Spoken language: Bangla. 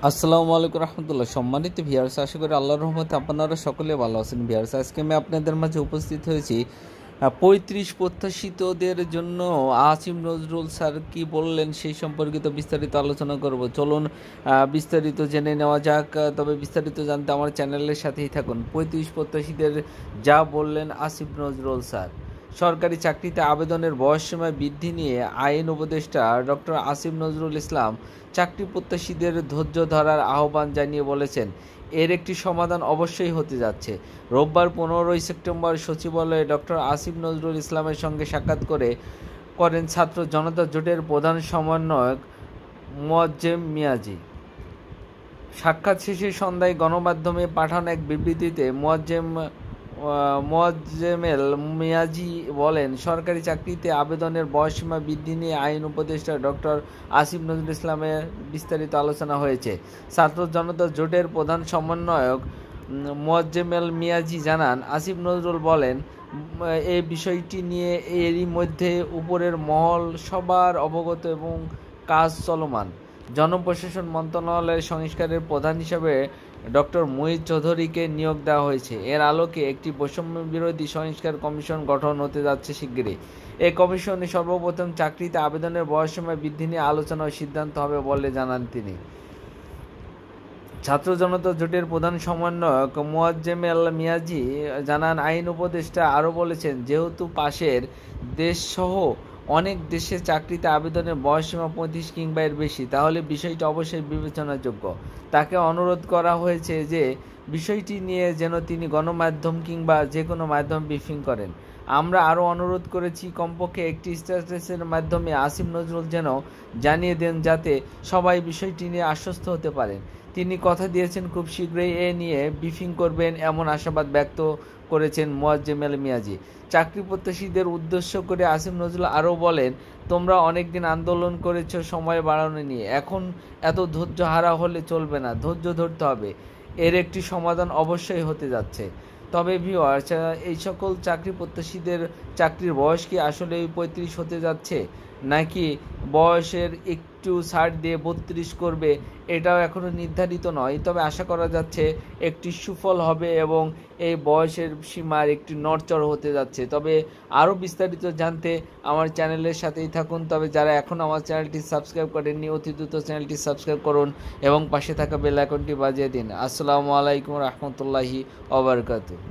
আসসালামু আলাইকুম রহমতুল্লাহ। সম্মানিত ভিউয়ার্স, আশা করি আল্লাহর রহমতে আপনারা সকলে ভালো আছেন। ভিউয়ার্স, আজকে আমি আপনাদের মাঝে উপস্থিত হয়েছি ৩৫ প্রত্যাশিতদের জন্য আসিফ নজরুল স্যার কি বললেন সেই সম্পর্কিত বিস্তারিত আলোচনা করব। চলুন বিস্তারিত জেনে নেওয়া যাক। তবে বিস্তারিত জানতে আমার চ্যানেলের সাথেই থাকুন। ৩৫ প্রত্যাশীদের যা বললেন আসিফ নজরুল স্যার। সরকারি চাকরিতে আবেদনের বয়সসীমা বৃদ্ধি নিয়ে আইন উপদেষ্টা ডক্টর আসিফ নজরুল ইসলাম চাকরি প্রত্যাশীদের ধৈর্য ধরার আহ্বান জানিয়ে বলেছেন, এর একটি সমাধান অবশ্যই হতে যাচ্ছে। রোববার 15 সেপ্টেম্বর সচিবালয়ে ডক্টর আসিফ নজরুল ইসলামের সঙ্গে সাক্ষাৎ করেন ছাত্র জনতা জোটের প্রধান সমন্বয়ক মোয়াজ্জেম মিয়াজি। সাক্ষাৎ শেষে সন্ধ্যায় গণমাধ্যমে পাঠানো এক বিবৃতিতে মোয়াজ্জেমেল মিয়াজি বলেন, সরকারি চাকরিতে আবেদনের বয়সসীমা বৃদ্ধি নিয়ে আইন উপদেষ্টা ডক্টর আসিফ নজরুল ইসলামের বিস্তারিত আলোচনা হয়েছে। ছাত্র জনতা জোটের প্রধান সমন্বয়ক মোয়াজ্জেমেল মিয়াজি জানান, আসিফ নজরুল বলেন, এই বিষয়টি নিয়ে এরই মধ্যে উপরের মহল সবার অবগত এবং কাজ চলমান। জনপ্রশাসন মন্ত্রণালয়ের সংস্কারের প্রধান হিসেবে ডক্টর মুহিত চৌধুরীকে নিয়োগ দেওয়া হয়েছে। এর আলোকে একটি বৈষম্য বিরোধী সংস্কার কমিশন গঠন হতে যাচ্ছে শিগগিরই। এই কমিশনে সর্বপ্রথম চাকরিতে আবেদনের বয়সসীমা বৃদ্ধি নিয়ে আলোচনা ও সিদ্ধান্ত হবে বলে জানান তিনি। ছাত্র জনতা জোটের প্রধান সমন্বয়ক মোয়াজ্জেমেল মিয়াজি জানান, আইন উপদেষ্টা আরও বলেছেন, যেহেতু পাশের দেশসহ অনেক দেশে চাকরিতে আবেদনের বয়সসীমা 35 কিংবা এর বেশি, তাহলে বিষয়টি অবশ্যই বিবেচনাযোগ্য। তাকে অনুরোধ করা হয়েছে যে বিষয়টি নিয়ে যেন তিনি গণমাধ্যম কিংবা যে কোনো মাধ্যম ব্রিফিং করেন। আমরা আরও অনুরোধ করেছি, কমপক্ষে একটি স্ট্যাটাসের মাধ্যমে আসিফ নজরুল যেন জানিয়ে দেন, যাতে সবাই বিষয়টি নিয়ে আশ্বস্ত হতে পারেন। তিনি কথা দিয়েছেন খুব শীঘ্রই এ নিয়ে ব্রিফিং করবেন, এমন আশাবাদ ব্যক্ত করেছেন মোয়াজ্জেমেল মিয়াজি। চাকরি প্রত্যাশীদের উদ্দেশ্য করে আসিফ নজরুল আরও বলেন, তোমরা অনেকদিন আন্দোলন করেছ সময় বাড়ানো নিয়ে, এখন এত ধৈর্য হারা হলে চলবে না, ধৈর্য ধরতে হবে। এর একটি সমাধান অবশ্যই হতে যাচ্ছে। তবে ভিউয়ার্স, এই সকল চাকরি প্রত্যাশীদের চাকরির বয়স কি আসলে 35 হতে যাচ্ছে, নাকি বয়সের একটু ছাড় দিয়ে 32 করবে, এটাও এখনও নির্ধারিত নয়। তবে আশা করা যাচ্ছে একটি সুফল হবে এবং এই বয়সের সীমার একটি নড়চড় হতে যাচ্ছে। তবে আরও বিস্তারিত জানতে আমার চ্যানেলের সাথেই থাকুন। তবে যারা এখন আমার চ্যানেলটি সাবস্ক্রাইব করেননি, অতি দ্রুত চ্যানেলটি সাবস্ক্রাইব করুন এবং পাশে থাকা বেল আইকনটি বাজিয়ে দিন। আসসালামু আলাইকুম রহমতুল্লাহি ওয়া বারাকাতুহু।